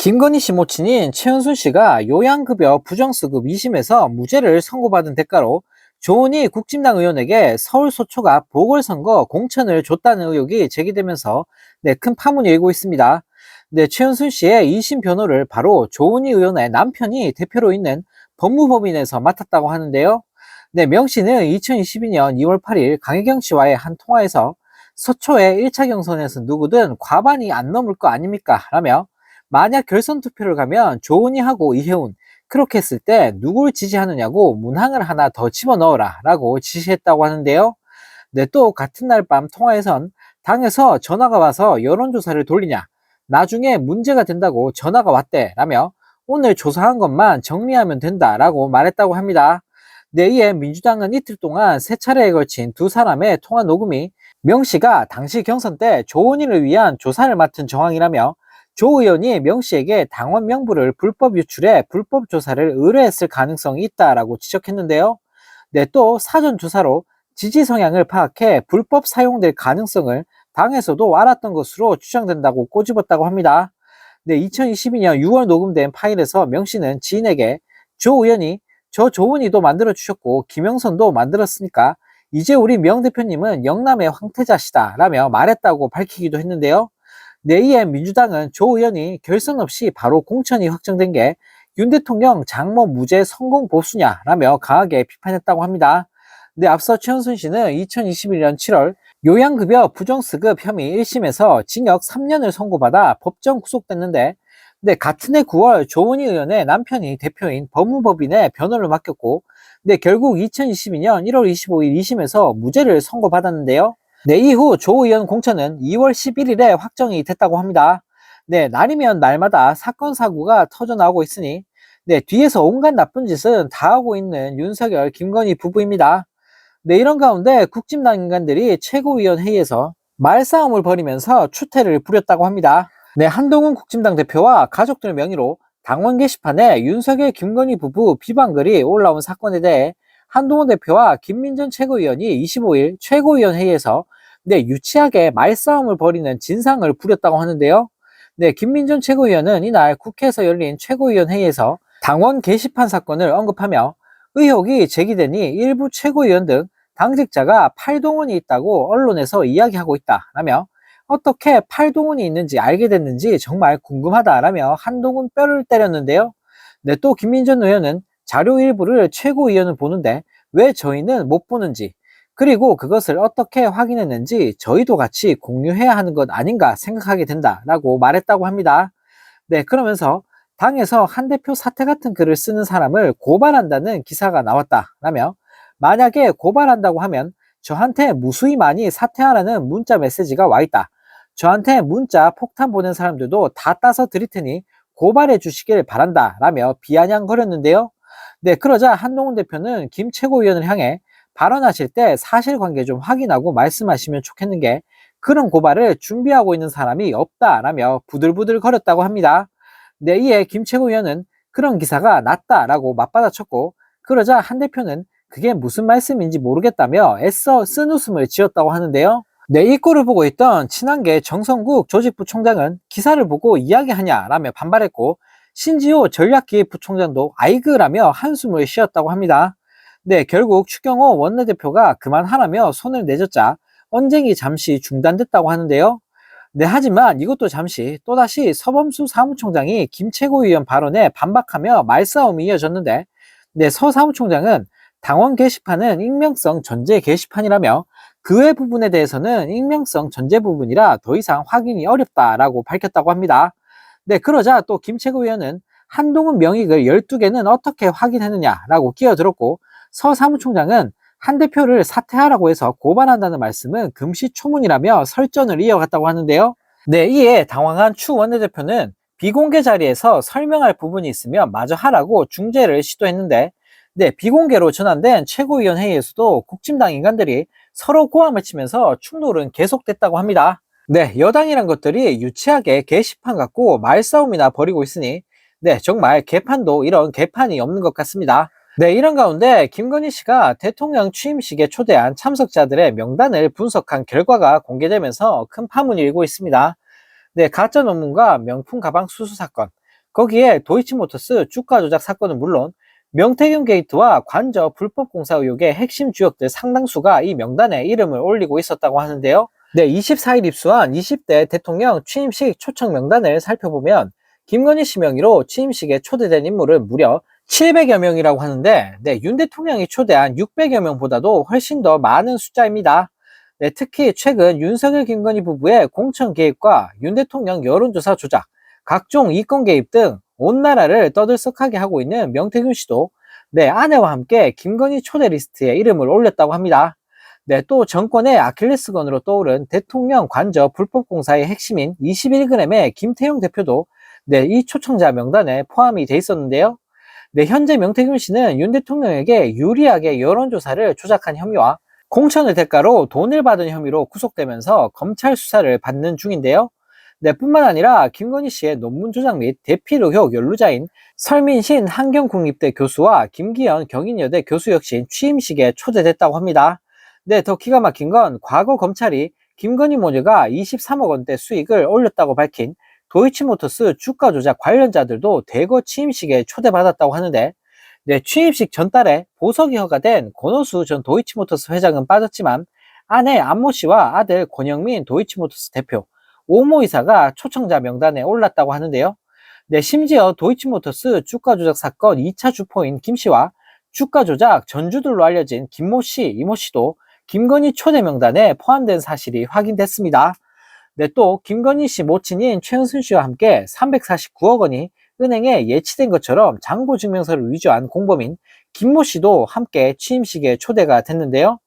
김건희 씨 모친인 최은순 씨가 요양급여 부정수급 2심에서 무죄를 선고받은 대가로 조은희 국진당 의원에게 서울 소초가 보궐선거 공천을 줬다는 의혹이 제기되면서 큰 파문이 일고 있습니다. 최은순 씨의 2심 변호를 바로 조은희 의원의 남편이 대표로 있는 법무법인에서 맡았다고 하는데요. 명 씨는 2022년 2월 8일 강혜경 씨와의 한 통화에서 서초의 1차 경선에서 누구든 과반이 안 넘을 거 아닙니까? 라며 만약 결선 투표를 가면 조은희하고 이혜훈 그렇게 했을 때 누굴 지지하느냐고 문항을 하나 더 집어넣어라 라고 지시했다고 하는데요. 또 같은 날 밤 통화에선 당에서 전화가 와서 여론조사를 돌리냐, 나중에 문제가 된다고 전화가 왔대 라며 오늘 조사한 것만 정리하면 된다 라고 말했다고 합니다. 이에 민주당은 이틀 동안 세 차례에 걸친 두 사람의 통화 녹음이 명 씨가 당시 경선 때 조은희를 위한 조사를 맡은 정황이라며 조 의원이 명 씨에게 당원 명부를 불법 유출해 불법 조사를 의뢰했을 가능성이 있다라고 지적했는데요. 또 사전 조사로 지지 성향을 파악해 불법 사용될 가능성을 당에서도 알았던 것으로 추정된다고 꼬집었다고 합니다. 2022년 6월 녹음된 파일에서 명 씨는 지인에게 조 의원이 저 조은희도 만들어주셨고 김영선도 만들었으니까 이제 우리 명 대표님은 영남의 황태자시다 라며 말했다고 밝히기도 했는데요. 이에 민주당은 조 의원이 결선 없이 바로 공천이 확정된 게 윤 대통령 장모 무죄 성공 보수냐라며 강하게 비판했다고 합니다. 앞서 최은순 씨는 2021년 7월 요양급여 부정수급 혐의 1심에서 징역 3년을 선고받아 법정 구속됐는데 같은 해 9월 조은희 의원의 남편이 대표인 법무법인에 변호를 맡겼고 결국 2022년 1월 25일 2심에서 무죄를 선고받았는데요. 이후 조 의원 공천은 2월 11일에 확정이 됐다고 합니다. 날이면 날마다 사건 사고가 터져 나오고 있으니 뒤에서 온갖 나쁜 짓은 다 하고 있는 윤석열, 김건희 부부입니다. 이런 가운데 국진당 인간들이 최고위원 회의에서 말싸움을 벌이면서 추태를 부렸다고 합니다. 한동훈 국진당 대표와 가족들 명의로 당원 게시판에 윤석열, 김건희 부부 비방글이 올라온 사건에 대해 한동훈 대표와 김민전 최고위원이 25일 최고위원 회의에서 유치하게 말싸움을 벌이는 진상을 부렸다고 하는데요. 김민전 최고위원은 이날 국회에서 열린 최고위원 회의에서 당원 게시판 사건을 언급하며 의혹이 제기되니 일부 최고위원 등 당직자가 팔동원이 있다고 언론에서 이야기하고 있다라며 어떻게 팔동원이 있는지 알게 됐는지 정말 궁금하다라며 한동훈 뼈를 때렸는데요. 또 김민전 의원은 자료 일부를 최고위원은 보는데 왜 저희는 못 보는지 그리고 그것을 어떻게 확인했는지 저희도 같이 공유해야 하는 것 아닌가 생각하게 된다라고 말했다고 합니다. 그러면서 당에서 한 대표 사퇴 같은 글을 쓰는 사람을 고발한다는 기사가 나왔다라며 만약에 고발한다고 하면 저한테 무수히 많이 사퇴하라는 문자 메시지가 와 있다. 저한테 문자 폭탄 보낸 사람들도 다 따서 드릴 테니 고발해 주시길 바란다 라며 비아냥거렸는데요. 그러자 한동훈 대표는 김 최고위원을 향해 발언하실 때 사실관계 좀 확인하고 말씀하시면 좋겠는 게 그런 고발을 준비하고 있는 사람이 없다라며 부들부들 거렸다고 합니다. 이에 김 최고위원은 그런 기사가 났다라고 맞받아쳤고 그러자 한 대표는 그게 무슨 말씀인지 모르겠다며 애써 쓴웃음을 지었다고 하는데요. 이 꼴을 보고 있던 친한계 정성국 조직부총장은 기사를 보고 이야기하냐라며 반발했고 신지호 전략기획부총장도 아이그라며 한숨을 쉬었다고 합니다. 결국 추경호 원내대표가 그만하라며 손을 내젓자 언쟁이 잠시 중단됐다고 하는데요. 하지만 이것도 잠시 또다시 서범수 사무총장이 김 최고위원 발언에 반박하며 말싸움이 이어졌는데 서 사무총장은 당원 게시판은 익명성 전제 게시판이라며 그 외 부분에 대해서는 익명성 전제 부분이라 더 이상 확인이 어렵다라고 밝혔다고 합니다. 그러자 또 김 최고위원은 한동훈 명의글 12개는 어떻게 확인했느냐라고 끼어들었고 서 사무총장은 한 대표를 사퇴하라고 해서 고발한다는 말씀은 금시초문이라며 설전을 이어갔다고 하는데요. 이에 당황한 추 원내대표는 비공개 자리에서 설명할 부분이 있으면 마저 하라고 중재를 시도했는데 비공개로 전환된 최고위원 회의에서도 국진당 인간들이 서로 고함을 치면서 충돌은 계속됐다고 합니다. 여당이란 것들이 유치하게 게시판 갖고 말싸움이나 벌이고 있으니 정말 개판도 이런 개판이 없는 것 같습니다. 이런 가운데 김건희 씨가 대통령 취임식에 초대한 참석자들의 명단을 분석한 결과가 공개되면서 큰 파문이 일고 있습니다. 가짜 논문과 명품 가방 수수 사건, 거기에 도이치모터스 주가 조작 사건은 물론 명태균 게이트와 관저 불법 공사 의혹의 핵심 주역들 상당수가 이 명단에 이름을 올리고 있었다고 하는데요. 네, 24일 입수한 20대 대통령 취임식 초청 명단을 살펴보면 김건희 씨 명의로 취임식에 초대된 인물은 무려 700여 명이라고 하는데, 네, 윤 대통령이 초대한 600여 명보다도 훨씬 더 많은 숫자입니다. 네, 특히 최근 윤석열 김건희 부부의 공천 개입과 윤 대통령 여론조사 조작, 각종 이권 개입 등 온 나라를 떠들썩하게 하고 있는 명태균 씨도 네, 아내와 함께 김건희 초대 리스트에 이름을 올렸다고 합니다. 네, 또 정권의 아킬레스건으로 떠오른 대통령 관저 불법 공사의 핵심인 21g의 김태형 대표도 네, 이 초청자 명단에 포함이 돼 있었는데요. 네, 현재 명태균 씨는 윤 대통령에게 유리하게 여론조사를 조작한 혐의와 공천을 대가로 돈을 받은 혐의로 구속되면서 검찰 수사를 받는 중인데요. 네, 뿐만 아니라 김건희 씨의 논문 조작 및 대필 의혹 연루자인 설민신 한경국립대 교수와 김기현 경인여대 교수 역시 취임식에 초대됐다고 합니다. 네, 더 기가 막힌 건 과거 검찰이 김건희 모녀가 23억 원대 수익을 올렸다고 밝힌 도이치모터스 주가 조작 관련자들도 대거 취임식에 초대받았다고 하는데, 네, 취임식 전달에 보석이 허가된 권오수 전 도이치모터스 회장은 빠졌지만 아내 안모 씨와 아들 권영민 도이치모터스 대표, 오모 이사가 초청자 명단에 올랐다고 하는데요. 네, 심지어 도이치모터스 주가 조작 사건 2차 주포인 김 씨와 주가 조작 전주들로 알려진 김모 씨, 이모 씨도 김건희 초대 명단에 포함된 사실이 확인됐습니다. 네, 또 김건희 씨 모친인 최은순 씨와 함께 349억 원이 은행에 예치된 것처럼 잔고증명서를 위조한 공범인 김모 씨도 함께 취임식에 초대가 됐는데요.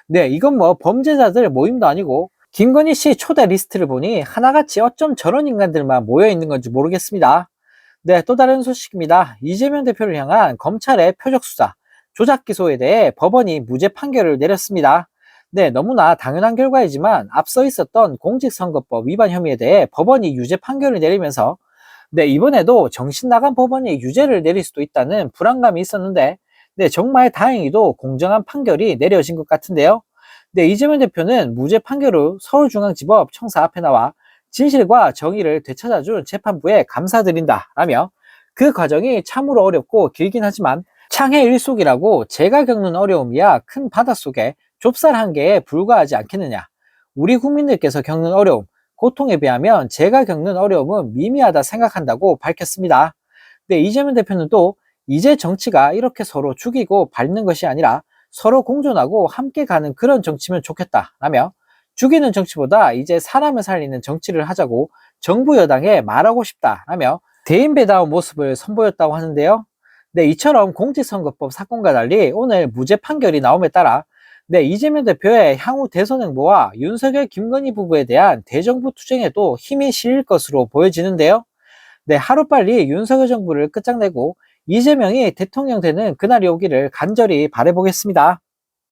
네, 이건 뭐 범죄자들 모임도 아니고 김건희 씨 초대 리스트를 보니 하나같이 어쩜 저런 인간들만 모여 있는 건지 모르겠습니다. 네, 또 다른 소식입니다. 이재명 대표를 향한 검찰의 표적 수사, 조작 기소에 대해 법원이 무죄 판결을 내렸습니다. 네, 너무나 당연한 결과이지만 앞서 있었던 공직선거법 위반 혐의에 대해 법원이 유죄 판결을 내리면서 네, 이번에도 정신 나간 법원이 유죄를 내릴 수도 있다는 불안감이 있었는데, 네, 정말 다행히도 공정한 판결이 내려진 것 같은데요. 네, 이재명 대표는 무죄 판결 후 서울중앙지법 청사 앞에 나와 진실과 정의를 되찾아준 재판부에 감사드린다 라며 그 과정이 참으로 어렵고 길긴 하지만 창의 일속이라고 제가 겪는 어려움이야 큰 바닷속에 좁쌀 한 개에 불과하지 않겠느냐. 우리 국민들께서 겪는 어려움, 고통에 비하면 제가 겪는 어려움은 미미하다 생각한다고 밝혔습니다. 네, 이재명 대표는 또 이제 정치가 이렇게 서로 죽이고 밟는 것이 아니라 서로 공존하고 함께 가는 그런 정치면 좋겠다라며 죽이는 정치보다 이제 사람을 살리는 정치를 하자고 정부 여당에 말하고 싶다라며 대인배다운 모습을 선보였다고 하는데요. 네, 이처럼 공직선거법 사건과 달리 오늘 무죄 판결이 나옴에 따라 네, 이재명 대표의 향후 대선 행보와 윤석열 김건희 부부에 대한 대정부 투쟁에도 힘이 실릴 것으로 보여지는데요. 네, 하루빨리 윤석열 정부를 끝장내고 이재명이 대통령 되는 그날이 오기를 간절히 바라보겠습니다.